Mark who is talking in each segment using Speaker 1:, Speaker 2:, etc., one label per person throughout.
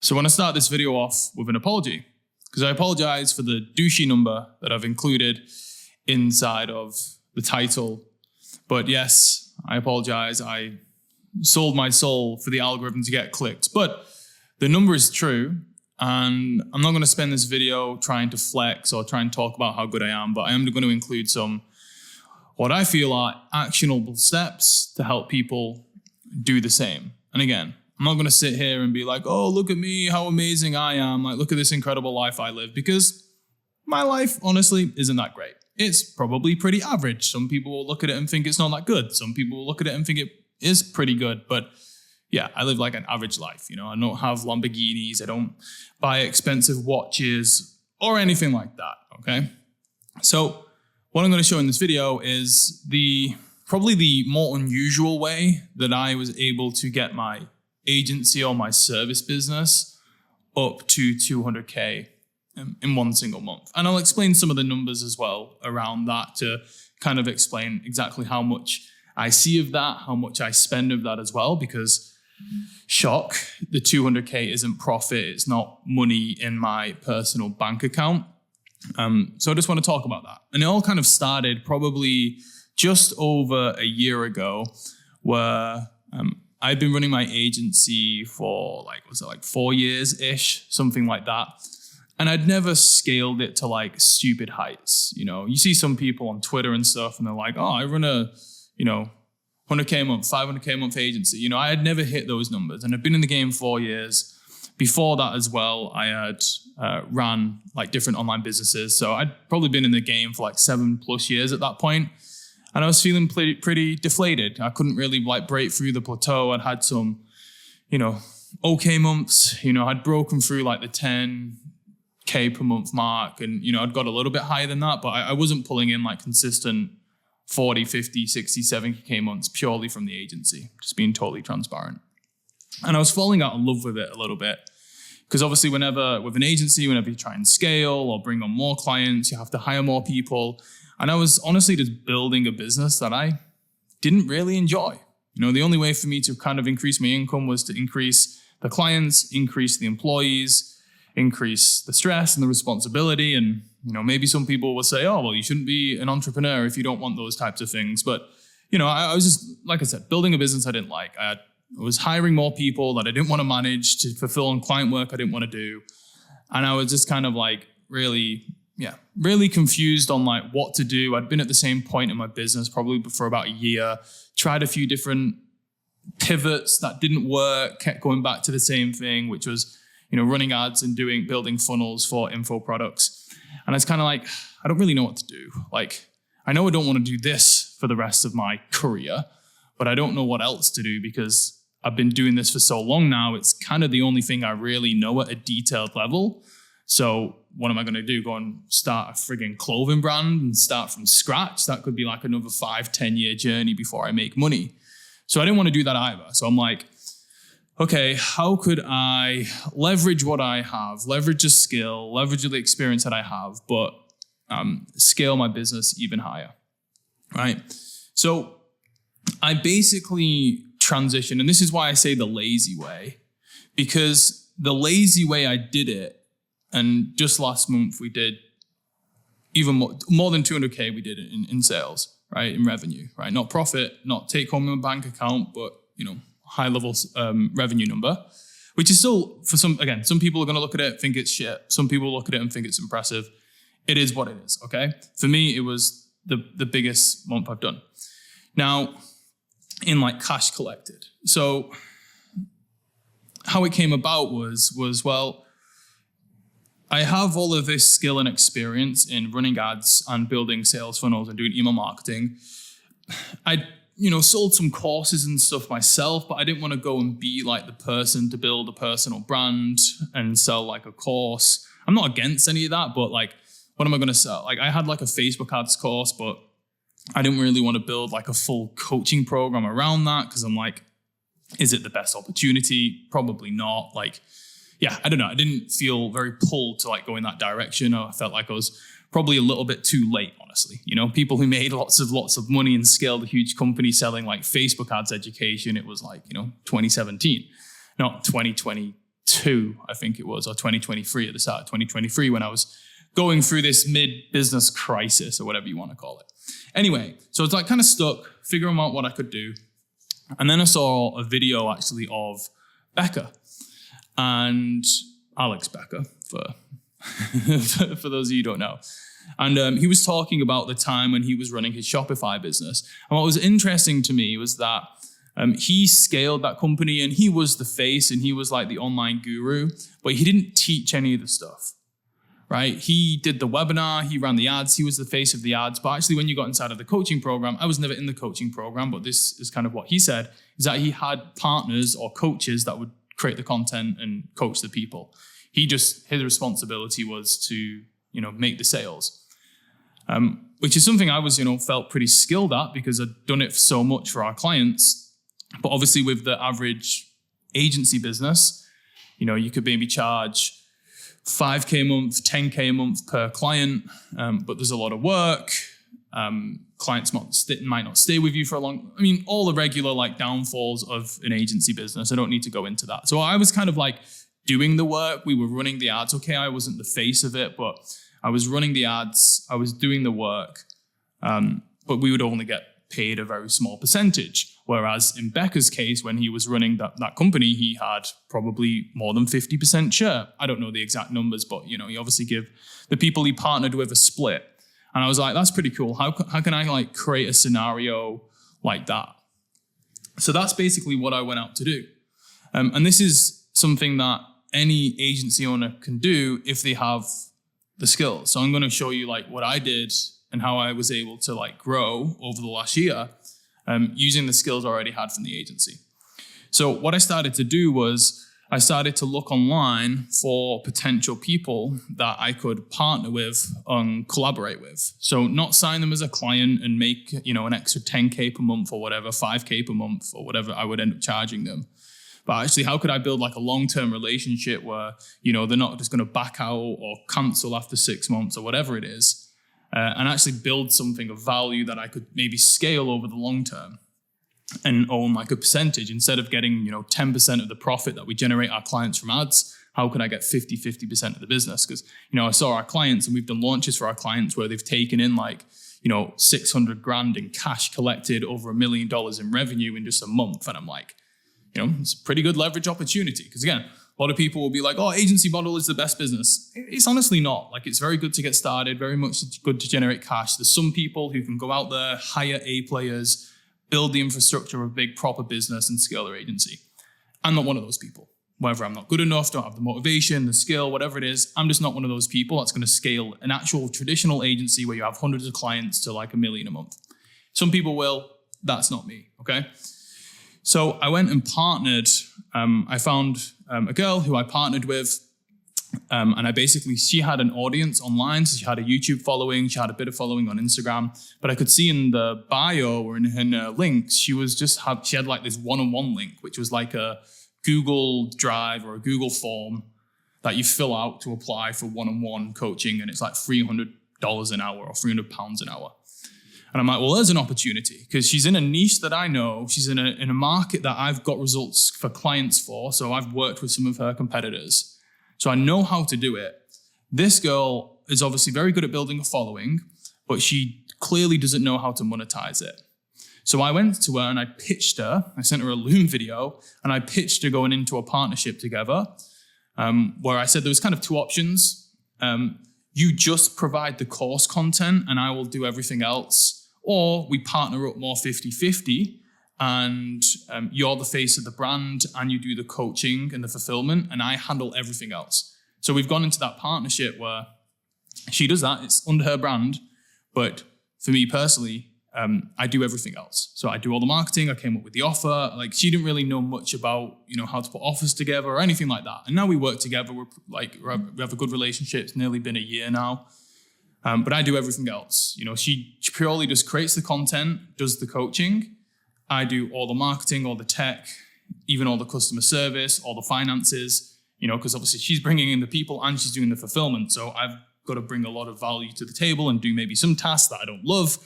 Speaker 1: So I want to start this video off with an apology, because I apologize for the douchey number that I've included inside of the title. But yes, I apologize. I sold my soul for the algorithm to get clicks. But the number is true. And I'm not going to spend this video trying to flex or try and talk about how good I am, but I am going to include some what I feel are actionable steps to help people do the same. And again, I'm not going to sit here and be like, oh, look at me, how amazing I am. Like, look at this incredible life I live, because my life, honestly, isn't that great. It's probably pretty average. Some people will look at it and think it's not that good. Some people will look at it and think it is pretty good. But yeah, I live like an average life. You know, I don't have Lamborghinis. I don't buy expensive watches or anything like that. Okay. So what I'm going to show in this video is probably the more unusual way that I was able to get my agency or my service business up to 200K in one single month. And I'll explain some of the numbers as well around that to kind of explain exactly how much I see of that, how much I spend of that as well, because shock, the 200K isn't profit. It's not money in my personal bank account. So I just want to talk about that. And it all kind of started probably just over a year ago, where I've been running my agency for 4 years-ish, something like that. And I'd never scaled it to like stupid heights. You know, you see some people on Twitter and stuff, and they're like, oh, I run a, 100K a month, 500K a month agency. You know, I had never hit those numbers, and I've been in the game 4 years. Before that as well, I had ran like different online businesses. So I'd probably been in the game for like 7+ years at that point. And I was feeling pretty deflated. I couldn't really like break through the plateau. I'd had some, okay months. I'd broken through like the 10K per month mark. And, I'd got a little bit higher than that, but I wasn't pulling in like consistent 40, 50, 60, 70K months purely from the agency, just being totally transparent. And I was falling out of love with it a little bit, because obviously with an agency, whenever you try and scale or bring on more clients, you have to hire more people. And I was honestly just building a business that I didn't really enjoy. The only way for me to kind of increase my income was to increase the clients, increase the employees, increase the stress and the responsibility. And, maybe some people will say, oh, well, you shouldn't be an entrepreneur if you don't want those types of things. But, I was just, like I said, building a business I didn't like. I was hiring more people that I didn't want to manage to fulfill on client work I didn't want to do. And I was just kind of like really confused on like what to do. I'd been at the same point in my business probably for about a year, tried a few different pivots that didn't work, kept going back to the same thing, which was, running ads and building funnels for info products. And I was kind of like, I don't really know what to do. Like, I know I don't want to do this for the rest of my career, but I don't know what else to do, because I've been doing this for so long now. It's kind of the only thing I really know at a detailed level. So what am I going to do? Go and start a frigging clothing brand and start from scratch? That could be like another 5-10 year journey before I make money. So I didn't want to do that either. So I'm like, okay, how could I leverage what I have, leverage a skill, leverage the experience that I have, but scale my business even higher, right? So I basically transitioned, and this is why I say the lazy way, because the lazy way I did it, and just last month we did even more than 200K we did in sales, right? In revenue, right? Not profit, not take home in my bank account, but, high level revenue number, which is still, for some people are going to look at it, think it's shit. Some people look at it and think it's impressive. It is what it is, okay? For me, it was the biggest month I've done. Now, in like cash collected. So how it came about was, well, I have all of this skill and experience in running ads and building sales funnels and doing email marketing. I sold some courses and stuff myself, but I didn't want to go and be like the person to build a personal brand and sell like a course. I'm not against any of that, but like, what am I going to sell? Like, I had like a Facebook ads course, but I didn't really want to build like a full coaching program around that, because I'm like, is it the best opportunity? Probably not. Like, yeah, I don't know. I didn't feel very pulled to like go in that direction. I felt like I was probably a little bit too late, honestly. People who made lots of money and scaled a huge company selling like Facebook ads education, it was like, 2017, not 2022 I think it was, or 2023, at the start of 2023, when I was going through this mid-business crisis or whatever you want to call it. Anyway, so it's like kind of stuck, figuring out what I could do. And then I saw a video actually of Becca and Alex Becker, for those of you who don't know. And he was talking about the time when he was running his Shopify business. And what was interesting to me was that he scaled that company and he was the face and he was like the online guru, but he didn't teach any of the stuff, right? He did the webinar, he ran the ads, he was the face of the ads. But actually when you got inside of the coaching program, I was never in the coaching program, but this is kind of what he said, is that he had partners or coaches that would create the content and coach the people. His responsibility was to, make the sales. Which is something I was, felt pretty skilled at because I'd done it so much for our clients. But obviously with the average agency business, you could maybe charge $5K a month, $10K a month per client, but there's a lot of work. Clients might not stay with you for a long, all the regular like downfalls of an agency business. I don't need to go into that. So I was kind of like doing the work. We were running the ads. Okay, I wasn't the face of it, but I was running the ads. I was doing the work, but we would only get paid a very small percentage. Whereas in Becca's case, when he was running that company, he had probably more than 50% share. I don't know the exact numbers, but he obviously give the people he partnered with a split. And I was like, that's pretty cool. How can I like create a scenario like that? So that's basically what I went out to do. And this is something that any agency owner can do if they have the skills. So I'm going to show you like what I did and how I was able to like grow over the last year using the skills I already had from the agency. So what I started to do was I started to look online for potential people that I could partner with and collaborate with. So not sign them as a client and make, an extra 10K per month or whatever, 5K per month or whatever I would end up charging them. But actually, how could I build like a long-term relationship where, they're not just going to back out or cancel after 6 months or whatever it is, and actually build something of value that I could maybe scale over the long term and own like a percentage instead of getting, 10% of the profit that we generate our clients from ads. How could I get 50% of the business? Because, I saw our clients and we've done launches for our clients where they've taken in like, 600 grand in cash collected, over $1 million in revenue in just a month. And I'm like, it's a pretty good leverage opportunity. Because again, a lot of people will be like, oh, agency model is the best business. It's honestly not. Like, it's very good to get started, very much good to generate cash. There's some people who can go out there, hire A players, build the infrastructure of a big proper business and scale their agency. I'm not one of those people. Whether I'm not good enough, don't have the motivation, the skill, whatever it is, I'm just not one of those people that's going to scale an actual traditional agency where you have hundreds of clients to like $1 million a month. Some people will, that's not me, okay? So I went and partnered. I found a girl who I partnered with, and she had an audience online. So she had a YouTube following, she had a bit of following on Instagram, but I could see in the bio or in her links, she had like this one-on-one link, which was like a Google Drive or a Google form that you fill out to apply for one-on-one coaching. And it's like $300 an hour or £300 an hour. And I'm like, well, there's an opportunity because she's in a niche that I know. She's in a market that I've got results for clients for. So I've worked with some of her competitors. So I know how to do it. This girl is obviously very good at building a following, but she clearly doesn't know how to monetize it. So I went to her and I pitched her. I sent her a Loom video and I pitched her going into a partnership together where I said there was kind of two options. You just provide the course content and I will do everything else. Or we partner up more 50-50 and you're the face of the brand and you do the coaching and the fulfillment and I handle everything else. So we've gone into that partnership where she does that. It's under her brand. But for me personally, I do everything else. So I do all the marketing. I came up with the offer. Like, she didn't really know much about, how to put offers together or anything like that. And now we work together. We have a good relationship. It's nearly been a year now. But I do everything else. She purely just creates the content, does the coaching. I do all the marketing, all the tech, even all the customer service, all the finances, because obviously she's bringing in the people and she's doing the fulfillment. So I've got to bring a lot of value to the table and do maybe some tasks that I don't love.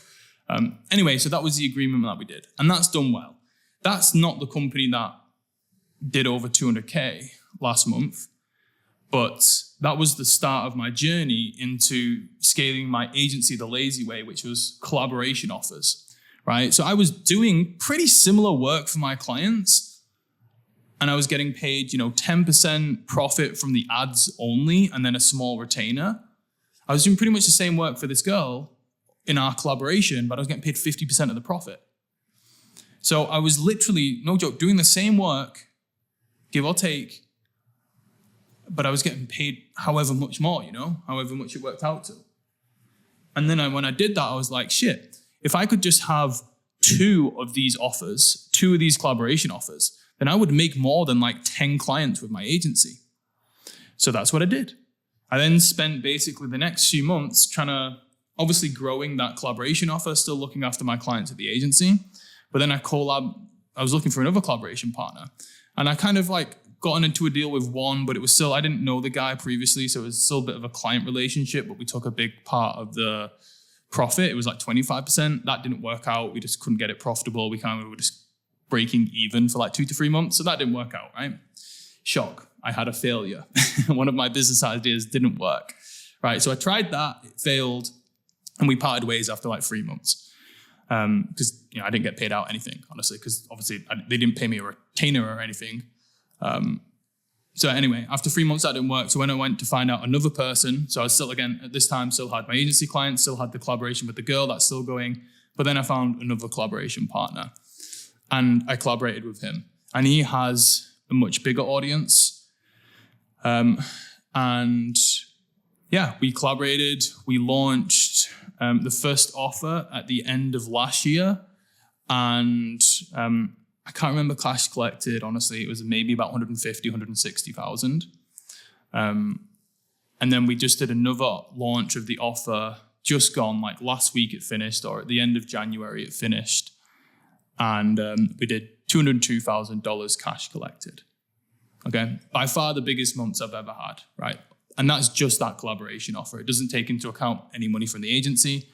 Speaker 1: Anyway, so that was the agreement that we did. And that's done well. That's not the company that did over 200K. last month. But that was the start of my journey into scaling my agency the lazy way, which was collaboration offers, right? So I was doing pretty similar work for my clients, and I was getting paid, 10% profit from the ads only, and then a small retainer. I was doing pretty much the same work for this girl in our collaboration, but I was getting paid 50% of the profit. So I was literally, no joke, doing the same work, give or take, but I was getting paid however much more, however much it worked out to. And then when I did that, I was like, shit, if I could just have 2 of these offers, 2 of these collaboration offers, then I would make more than like 10 clients with my agency. So that's what I did. I then spent basically the next few months trying to, obviously growing that collaboration offer, still looking after my clients at the agency. But then I was looking for another collaboration partner. And I kind of like gotten into a deal with one, but it was still, I didn't know the guy previously, so it was still a bit of a client relationship, but we took a big part of the profit. It was like 25%. That didn't work out. We just couldn't get it profitable. We kind of were just breaking even for like 2 to 3 months. So that didn't work out, right? Shock. I had a failure. One of my business ideas didn't work, right? So I tried that, it failed, and we parted ways after like 3 months. Because I didn't get paid out anything, honestly, because obviously they didn't pay me a retainer or anything. So anyway, after 3 months, that didn't work. So when I went to find out another person, so I was still, again, at this time, still had my agency clients, still had the collaboration with the girl, that's still going. But then I found another collaboration partner, and I collaborated with him. And he has a much bigger audience. And yeah, we collaborated, we launched the first offer at the end of last year. And I can't remember cash collected, honestly. It was maybe about 150, 160,000. And then we just did another launch of the offer, just gone, like last week it finished, or at the end of January it finished. And we did $202,000 cash collected. Okay, by far the biggest months I've ever had, right? And that's just that collaboration offer. It doesn't take into account any money from the agency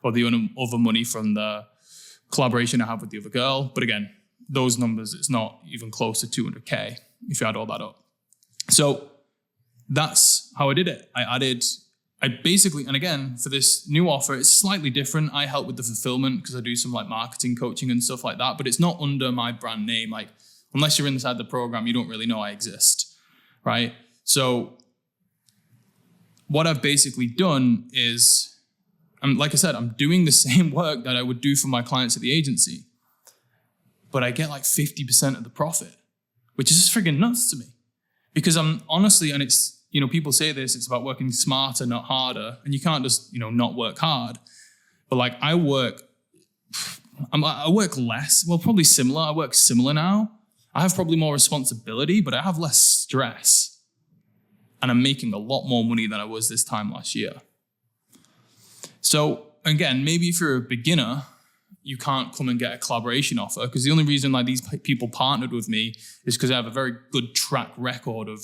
Speaker 1: or the other money from the collaboration I have with the other girl. But again, those numbers, it's not even close to 200K if you add all that up. So that's how I did it. I basically, and again, for this new offer, it's slightly different. I help with the fulfillment because I do some like marketing coaching and stuff like that, but it's not under my brand name. Like, unless you're inside the program, you don't really know I exist, right? So what I've basically done is, like I said, I'm doing the same work that I would do for my clients at the agency, but I get like 50% of the profit, which is just friggin' nuts to me. Because I'm honestly, and it's, people say this, it's about working smarter, not harder, and you can't just, not work hard. But like I work less, well, probably similar. I work similar now. I have probably more responsibility, but I have less stress. And I'm making a lot more money than I was this time last year. So again, maybe if you're a beginner, you can't come and get a collaboration offer, because the only reason like these people partnered with me is because I have a very good track record of,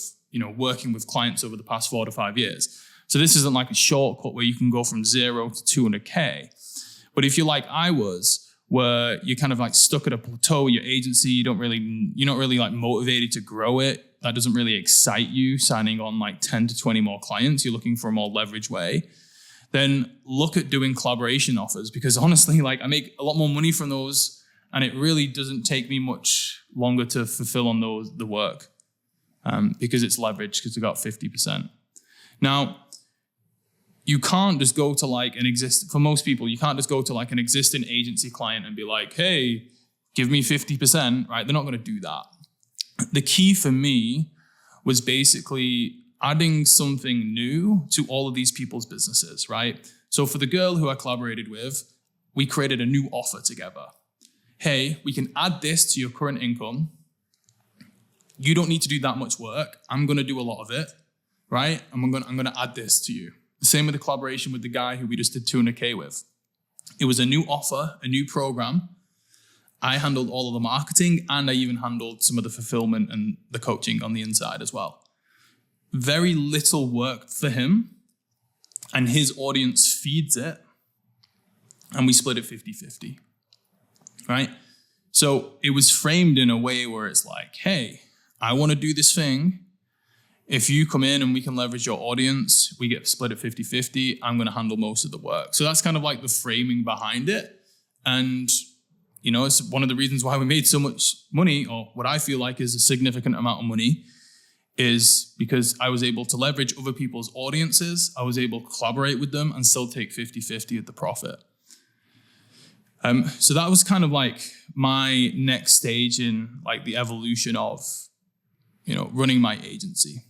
Speaker 1: working with clients over the past 4 to 5 years. So this isn't like a shortcut where you can go from 0 to 200K. But if you're like I was, where you're kind of like stuck at a plateau with your agency, you're not really like motivated to grow it. That doesn't really excite you, signing on like 10 to 20 more clients. You're looking for a more leverage way. Then look at doing collaboration offers, because honestly, like I make a lot more money from those, and it really doesn't take me much longer to fulfill on the work because it's leveraged, because we got 50%. Now, you can't just go to for most people, you can't just go to like an existing agency client and be like, hey, give me 50%, right? They're not going to do that. The key for me was basically adding something new to all of these people's businesses, right? So for the girl who I collaborated with, we created a new offer together. Hey, we can add this to your current income. You don't need to do that much work. I'm going to do a lot of it, right? I'm going to add this to you. Same with the collaboration with the guy who we just did 200K with. It was a new offer, a new program. I handled all of the marketing, and I even handled some of the fulfillment and the coaching on the inside as well. Very little work for him, and his audience feeds it, and we split it 50-50, right? So it was framed in a way where it's like, hey, I want to do this thing. if you come in and we can leverage your audience, we get split at 50-50, I'm going to handle most of the work. So that's kind of like the framing behind it. And, you know, it's one of the reasons why we made so much money, or what I feel like is a significant amount of money, is because I was able to leverage other people's audiences. I was able to collaborate with them and still take 50-50 of the profit. So that was kind of like my next stage in like the evolution of, you know, running my agency.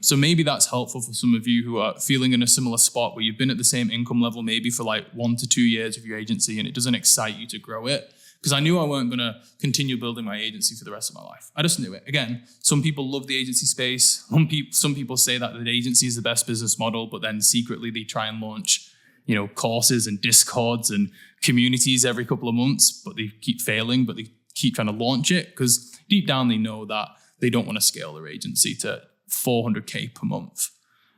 Speaker 1: So maybe that's helpful for some of you who are feeling in a similar spot where you've been at the same income level maybe for like 1 to 2 years of your agency and it doesn't excite you to grow it. Because I knew I weren't going to continue building my agency for the rest of my life. I just knew it. Again, some people love the agency space. Some people say that the agency is the best business model, but then secretly they try and launch, you know, courses and Discords and communities every couple of months, but they keep failing, but they keep trying to launch it because deep down they know that they don't want to scale their agency to $400K per month.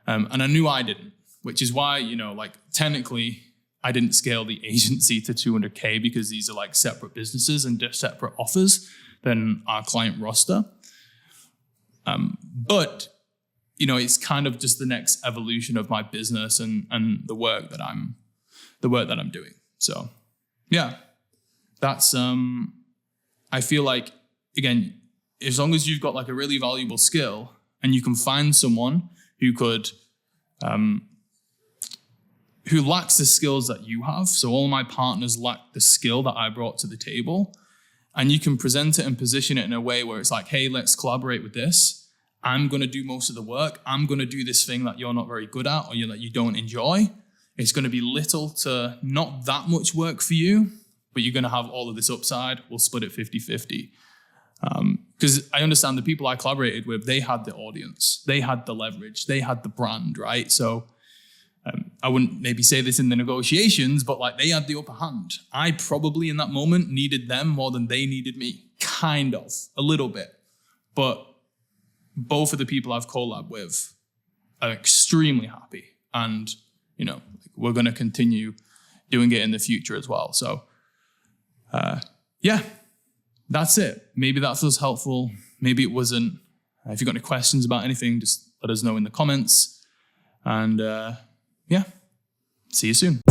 Speaker 1: And I knew I didn't, which is why, you know, like technically I didn't scale the agency to 200K because these are like separate businesses and separate offers than our client roster. But, you know, it's kind of just the next evolution of my business and the work that I'm doing. So yeah, that's, I feel like, again, as long as you've got like a really valuable skill and you can find someone who could, who lacks the skills that you have. So all my partners lack the skill that I brought to the table. And you can present it and position it in a way where it's like, hey, let's collaborate with this. I'm going to do most of the work. I'm going to do this thing that you're not very good at or that you don't enjoy. It's going to be little to not that much work for you, but you're going to have all of this upside. We'll split it 50-50. Because I understand the people I collaborated with, they had the audience, they had the leverage, they had the brand, right? So I wouldn't maybe say this in the negotiations, but like they had the upper hand. I probably in that moment needed them more than they needed me, kind of, a little bit. But both of the people I've collabed with are extremely happy. And, you know, we're going to continue doing it in the future as well. So, yeah, that's it. Maybe that feels helpful. Maybe it wasn't. If you've got any questions about anything, just let us know in the comments. And, yeah, see you soon.